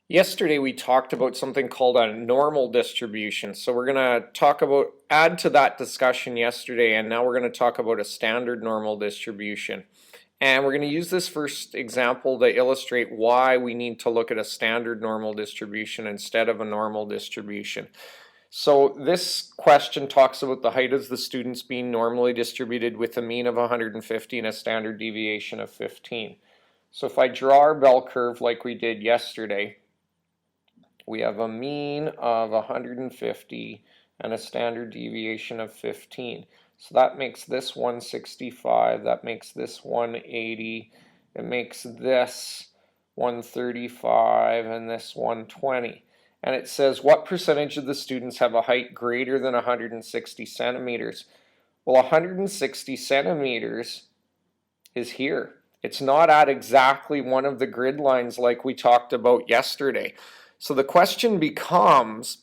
Yesterday we talked about something called a normal distribution. So we're going to add to that discussion yesterday, and now we're going to talk about a standard normal distribution. And we're going to use this first example to illustrate why we need to look at a standard normal distribution instead of a normal distribution. So this question talks about the height of the students being normally distributed with a mean of 150 and a standard deviation of 15. So if I draw our bell curve like we did yesterday, we have a mean of 150 and a standard deviation of 15. So that makes this 165, that makes this 180, it makes this 135, and this 120. And it says, what percentage of the students have a height greater than 160 centimeters? Well, 160 centimeters is here. It's not at exactly one of the grid lines like we talked about yesterday. So the question becomes,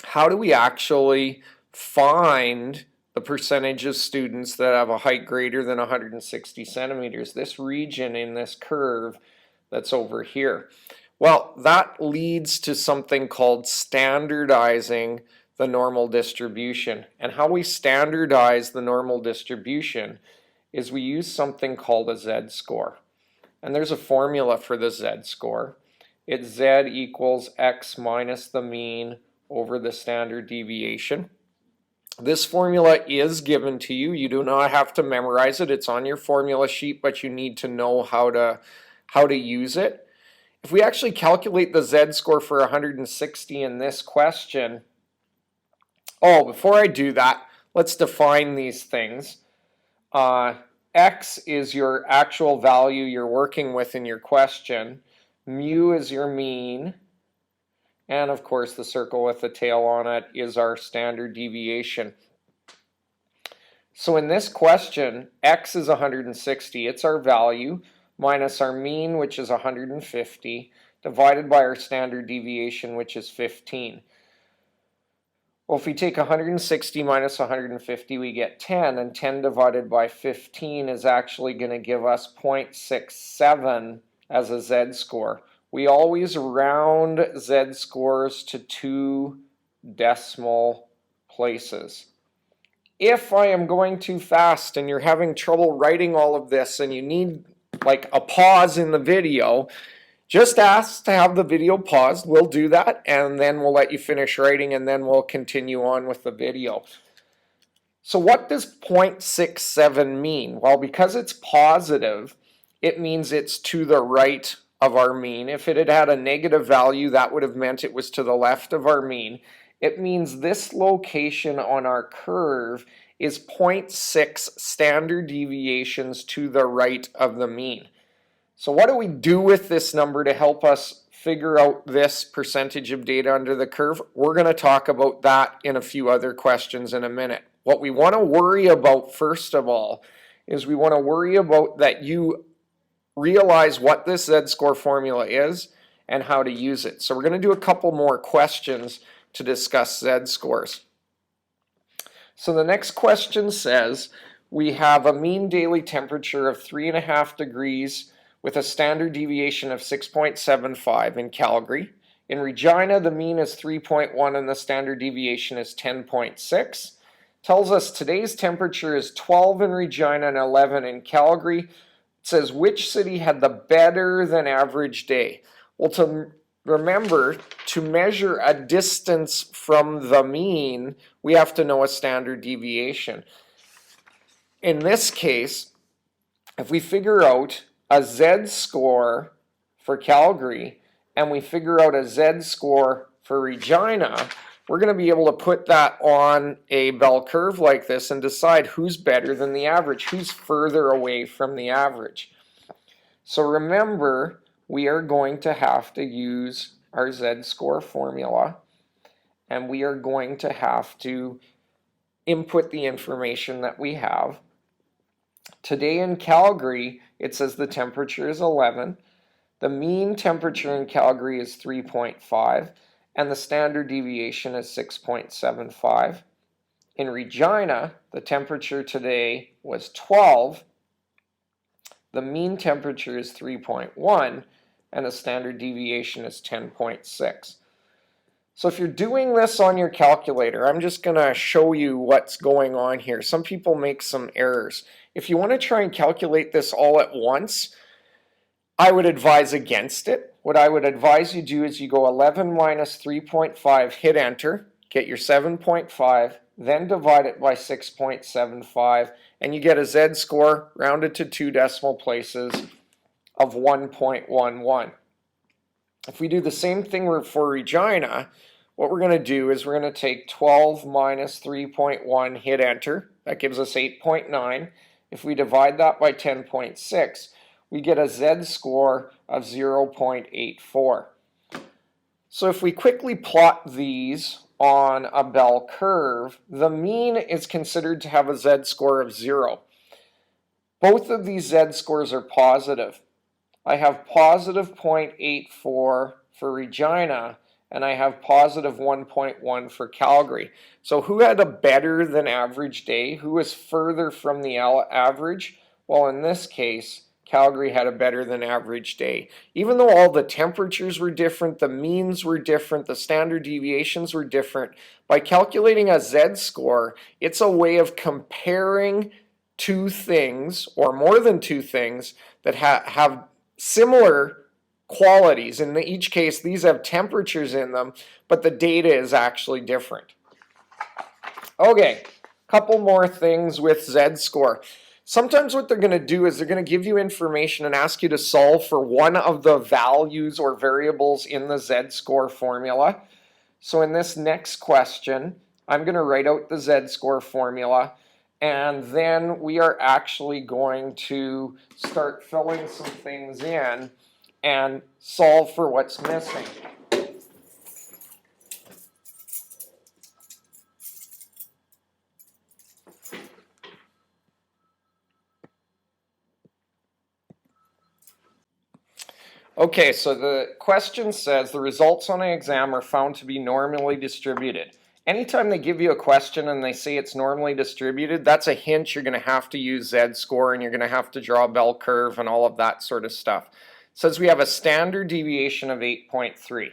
how do we actually find the percentage of students that have a height greater than 160 centimeters? This region in this curve that's over here. Well, that leads to something called standardizing the normal distribution. And how we standardize the normal distribution is we use something called a z-score. And there's a formula for the z-score. It's z equals x minus the mean over the standard deviation. This formula is given to you. You do not have to memorize it. It's on your formula sheet, but you need to know how to use it. If we actually calculate the z-score for 160 in this question, before I do that, let's define these things. X is your actual value you're working with in your question. Mu is your mean, and of course the circle with the tail on it is our standard deviation. So in this question, x is 160, it's our value, minus our mean, which is 150, divided by our standard deviation, which is 15. Well, if we take 160 minus 150, we get 10, and 10 divided by 15 is actually going to give us 0.67 as a z-score. We always round z-scores to 2 decimal places. If I am going too fast and you're having trouble writing all of this and you need like a pause in the video, just ask to have the video paused. We'll do that, and then we'll let you finish writing, and then we'll continue on with the video. So what does 0.67 mean? Well, because it's positive, it means it's to the right of our mean. If it had had a negative value, that would have meant it was to the left of our mean. It means this location on our curve is 0.6 standard deviations to the right of the mean. So what do we do with this number to help us figure out this percentage of data under the curve? We're going to talk about that in a few other questions in a minute. What we want to worry about first of all is we want to worry about that you realize what this z-score formula is and how to use it. So we're going to do a couple more questions to discuss z-scores. So the next question says we have a mean daily temperature of 3.5 degrees with a standard deviation of 6.75 in Calgary. In Regina, the mean is 3.1 and the standard deviation is 10.6. Tells us today's temperature is 12 in Regina and 11 in Calgary. It says which city had the better than average day. Well, to remember, to measure a distance from the mean, we have to know a standard deviation. In this case, if we figure out a z-score for Calgary and we figure out a z-score for Regina, we're going to be able to put that on a bell curve like this and decide who's better than the average, who's further away from the average. So remember, we are going to have to use our z-score formula, and we are going to have to input the information that we have. Today in Calgary, it says the temperature is 11. The mean temperature in Calgary is 3.5, and the standard deviation is 6.75. In Regina, the temperature today was 12. The mean temperature is 3.1. and the standard deviation is 10.6. So if you're doing this on your calculator, I'm just going to show you what's going on here. Some people make some errors. If you want to try and calculate this all at once, I would advise against it. What I would advise you do is you go 11 minus 3.5, hit enter, get your 7.5, then divide it by 6.75, and you get a z-score rounded to 2 decimal places of 1.11. If we do the same thing for Regina, what we're going to do is we're going to take 12 minus 3.1, hit enter. That gives us 8.9. If we divide that by 10.6, we get a z-score of 0.84. So if we quickly plot these on a bell curve, the mean is considered to have a z-score of 0. Both of these z-scores are positive. I have positive 0.84 for Regina, and I have positive 1.1 for Calgary. So who had a better than average day? Who was further from the average? Well, in this case, Calgary had a better than average day. Even though all the temperatures were different, the means were different, the standard deviations were different, by calculating a z-score, it's a way of comparing two things, or more than two things, that have similar qualities. In each case, these have temperatures in them, but the data is actually different. Okay, couple more things with z-score. Sometimes what they're going to do is they're going to give you information and ask you to solve for one of the values or variables in the z-score formula. So in this next question, I'm going to write out the z-score formula, and then we are actually going to start filling some things in and solve for what's missing. Okay, so the question says the results on an exam are found to be normally distributed. Anytime they give you a question and they say it's normally distributed, that's a hint you're going to have to use z-score and you're going to have to draw a bell curve and all of that sort of stuff. It says we have a standard deviation of 8.3.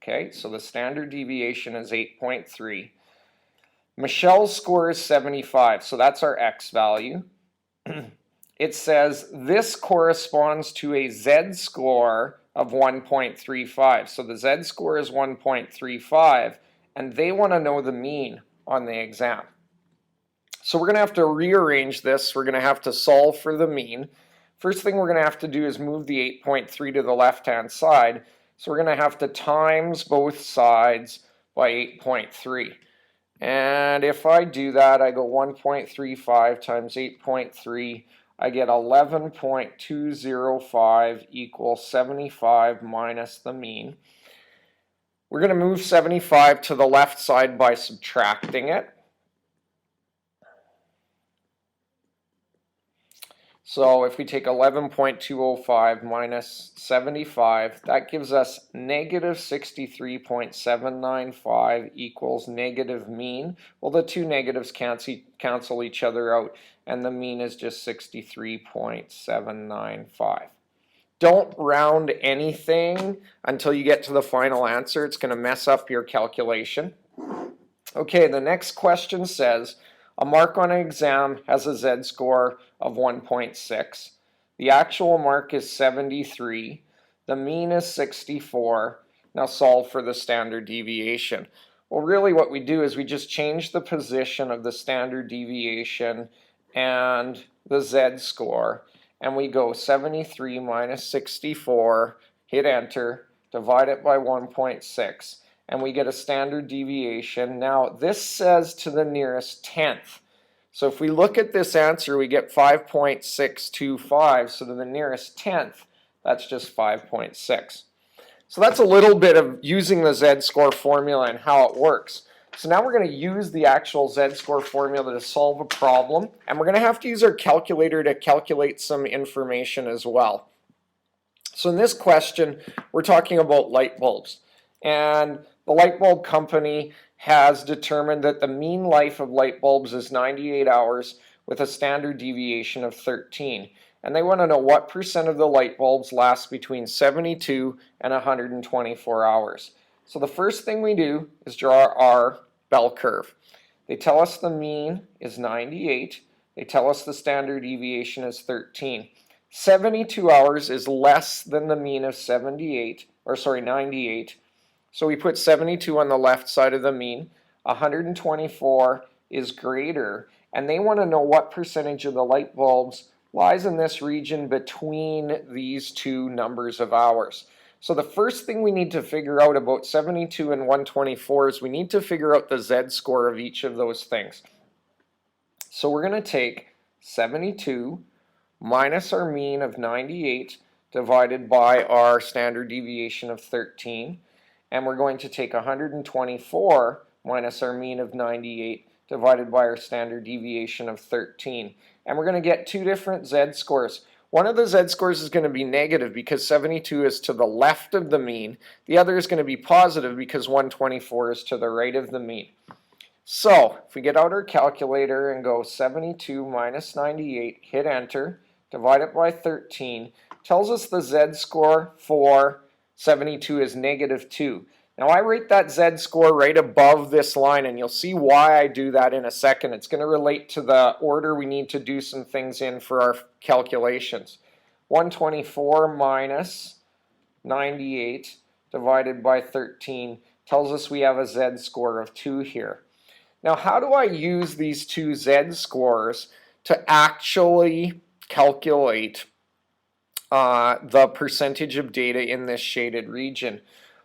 Okay, so the standard deviation is 8.3. Michelle's score is 75, so that's our x value. It says this corresponds to a z-score of 1.35. So the z-score is 1.35, and they want to know the mean on the exam. So we're going to have to rearrange this. We're going to have to solve for the mean. First thing we're going to have to do is move the 8.3 to the left-hand side. So we're going to have to times both sides by 8.3. And if I do that, I go 1.35 times 8.3. I get 11.205 equals 75 minus the mean. We're going to move 75 to the left side by subtracting it. So if we take 11.205 minus 75, that gives us negative 63.795 equals negative mean. Well, the two negatives cancel each other out, and the mean is just 63.795. Don't round anything until you get to the final answer. It's going to mess up your calculation. Okay, the next question says, a mark on an exam has a z-score of 1.6. The actual mark is 73. The mean is 64. Now solve for the standard deviation. Well, really what we do is we just change the position of the standard deviation and the z-score, and we go 73 minus 64, hit enter, divide it by 1.6. And we get a standard deviation. Now this says to the nearest tenth. So if we look at this answer, we get 5.625. So to the nearest tenth, that's just 5.6. So that's a little bit of using the z-score formula and how it works. So now we're going to use the actual z-score formula to solve a problem. And we're going to have to use our calculator to calculate some information as well. So in this question, we're talking about light bulbs. And the light bulb company has determined that the mean life of light bulbs is 98 hours with a standard deviation of 13. and they want to know what percent of the light bulbs last between 72 and 124 hours. So the first thing we do is draw our bell curve. They tell us the mean is 98. They tell us the standard deviation is 13. 72 hours is less than the mean of 98. So we put 72 on the left side of the mean. 124 is greater, and they want to know what percentage of the light bulbs lies in this region between these two numbers of hours. So the first thing we need to figure out about 72 and 124 is we need to figure out the z-score of each of those things. So we're going to take 72 minus our mean of 98 divided by our standard deviation of 13, and we're going to take 124 minus our mean of 98 divided by our standard deviation of 13. And we're going to get two different z-scores. One of the z-scores is going to be negative because 72 is to the left of the mean. The other is going to be positive because 124 is to the right of the mean. So if we get out our calculator and go 72 minus 98, hit enter, divide it by 13, tells us the z-score for 72 is negative 2. Now I rate that z-score right above this line, and you'll see why I do that in a second. It's going to relate to the order we need to do some things in for our calculations. 124 minus 98 divided by 13 tells us we have a z-score of 2 here. Now how do I use these two z-scores to actually calculate the percentage of data in this shaded region?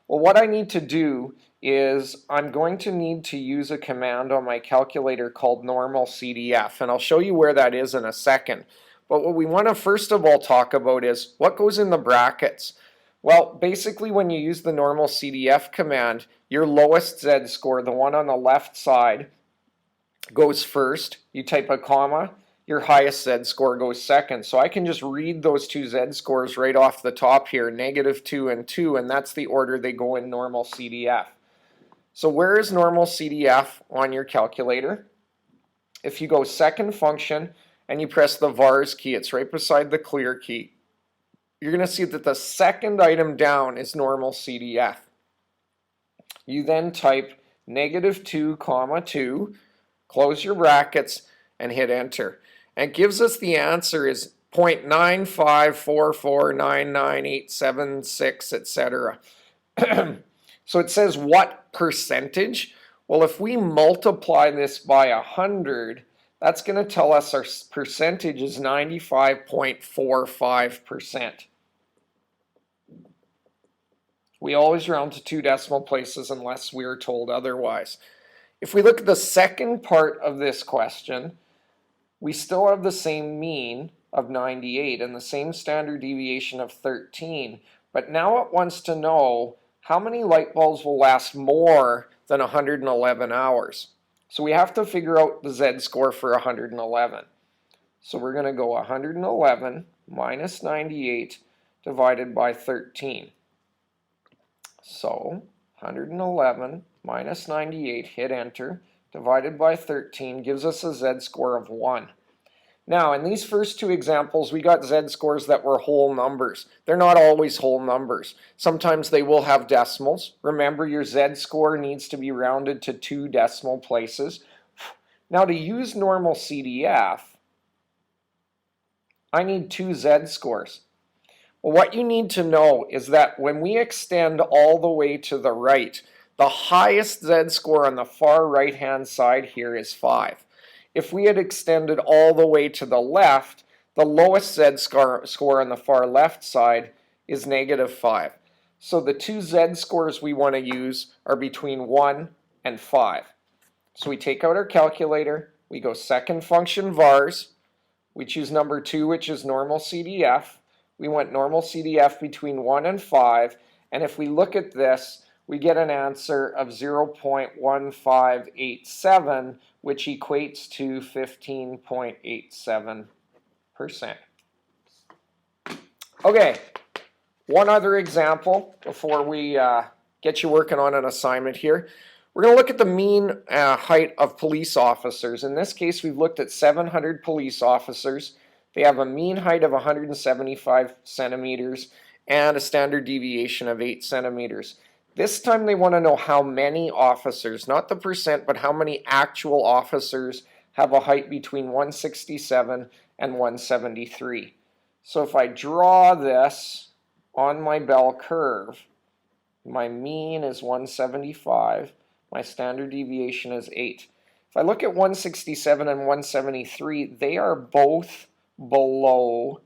Well, what I need to do is I'm going to need to use a command on my calculator called normal CDF, and I'll show you where that is in a second. But what we want to first of all talk about is what goes in the brackets. Well, basically when you use the normal CDF command, your lowest z-score, the one on the left side, goes first. You type a comma. Your highest z-score goes second. So I can just read those two z-scores right off the top here, negative 2 and 2, and that's the order they go in normal CDF. So where is normal CDF on your calculator? If you go second function and you press the vars key, it's right beside the clear key, you're going to see that the second item down is normal CDF. You then type negative 2, comma 2, close your brackets, and hit enter. And it gives us the answer is 0.954499876, etc. So it says what percentage? Well, if we multiply this by 100, that's going to tell us our percentage is 95.45%. We always round to 2 decimal places unless we are told otherwise. If we look at the second part of this question, we still have the same mean of 98 and the same standard deviation of 13, but now it wants to know how many light bulbs will last more than 111 hours. So we have to figure out the z-score for 111. So we're going to go 111 minus 98 divided by 13. So 111 minus 98, hit enter, divided by 13 gives us a z-score of 1. Now, in these first two examples, we got z-scores that were whole numbers. They're not always whole numbers. Sometimes they will have decimals. Remember, your z-score needs to be rounded to 2 decimal places. Now, to use normal CDF, I need 2 z-scores. Well, what you need to know is that when we extend all the way to the right, the highest z-score on the far right-hand side here is 5. If we had extended all the way to the left, the lowest z-score on the far left side is negative 5. So the 2 z-scores we want to use are between 1 and 5. So we take out our calculator, we go second function vars, we choose number 2, which is normal CDF. We want normal CDF between 1 and 5, and if we look at this, we get an answer of 0.1587, which equates to 15.87%. Okay, one other example before we get you working on an assignment here. We're going to look at the mean height of police officers. In this case, we've looked at 700 police officers. They have a mean height of 175 centimeters and a standard deviation of 8 centimeters. This time they want to know how many officers, not the percent, but how many actual officers have a height between 167 and 173. So if I draw this on my bell curve, my mean is 175, my standard deviation is 8. If I look at 167 and 173, they are both below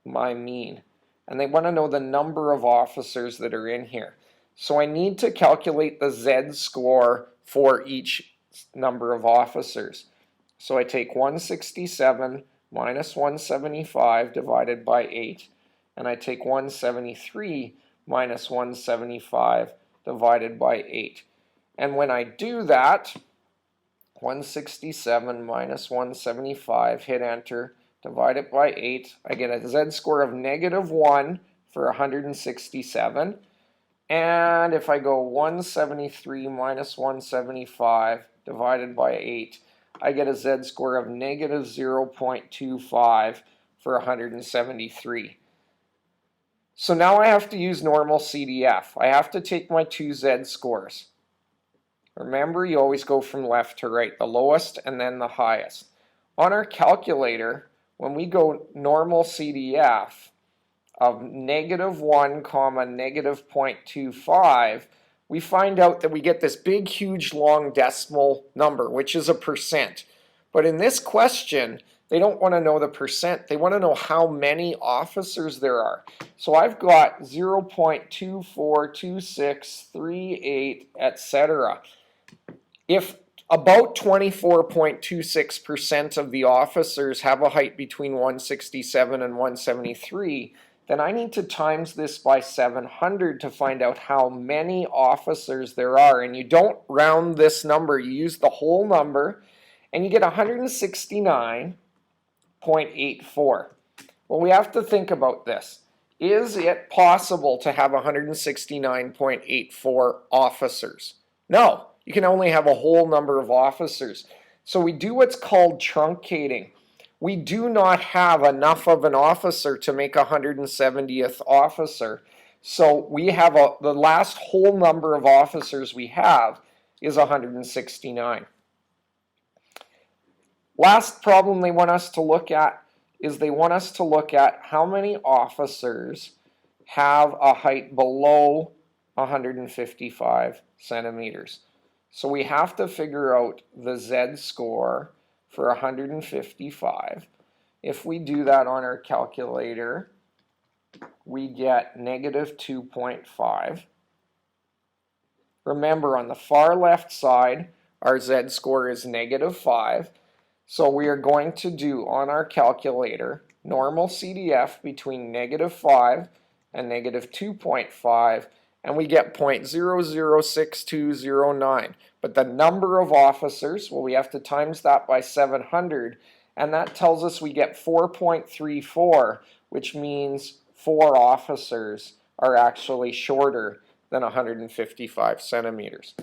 my mean. And they want to know the number of officers that are in here. So I need to calculate the Z-score for each number of officers. So I take 167 minus 175 divided by 8, and I take 173 minus 175 divided by 8. And when I do that, 167 minus 175, hit enter, divide it by 8, I get a Z-score of -1 for 167. And if I go 173 minus 175 divided by 8, I get a Z-score of -0.25 for 173. So now I have to use normal CDF. I have to take my two Z-scores. Remember, you always go from left to right, the lowest and then the highest. On our calculator, when we go normal CDF of -1, -0.25, we find out that we get this big, huge, long decimal number, which is a percent. But in this question, they don't want to know the percent. They want to know how many officers there are. So I've got 0.242638, etc. If about 24.26% of the officers have a height between 167 and 173, then I need to times this by 700 to find out how many officers there are. And you don't round this number, you use the whole number, and you get 169.84. Well, we have to think about this. Is it possible to have 169.84 officers? No, you can only have a whole number of officers. So we do what's called truncating. We do not have enough of an officer to make a 170th officer. So we have the last whole number of officers we have is 169. Last problem they want us to look at is they want us to look at how many officers have a height below 155 centimeters. So we have to figure out the Z-score for 155. If we do that on our calculator, we get -2.5. Remember, on the far left side, our Z-score is -5. So we are going to do on our calculator normal CDF between -5 and -2.5, and we get 0.006209. But the number of officers, well, we have to times that by 700, and that tells us we get 4.34, which means 4 officers are actually shorter than 155 centimeters.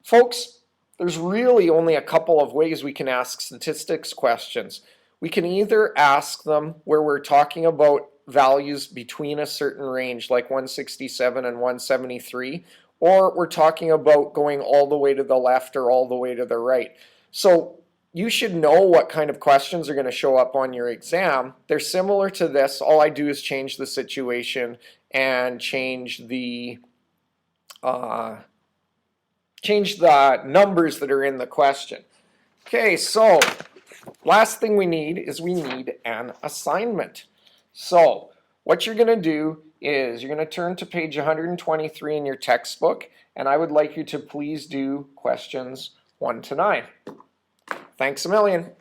Folks, there's really only a couple of ways we can ask statistics questions. We can either ask them where we're talking about values between a certain range, like 167 and 173, or we're talking about going all the way to the left or all the way to the right. So you should know what kind of questions are going to show up on your exam. They're similar to this. All I do is change the situation and change the numbers that are in the question. Okay, so last thing we need is we need an assignment. So what you're going to do is you're going to turn to page 123 in your textbook, and I would like you to please do questions 1 to 9. Thanks a million.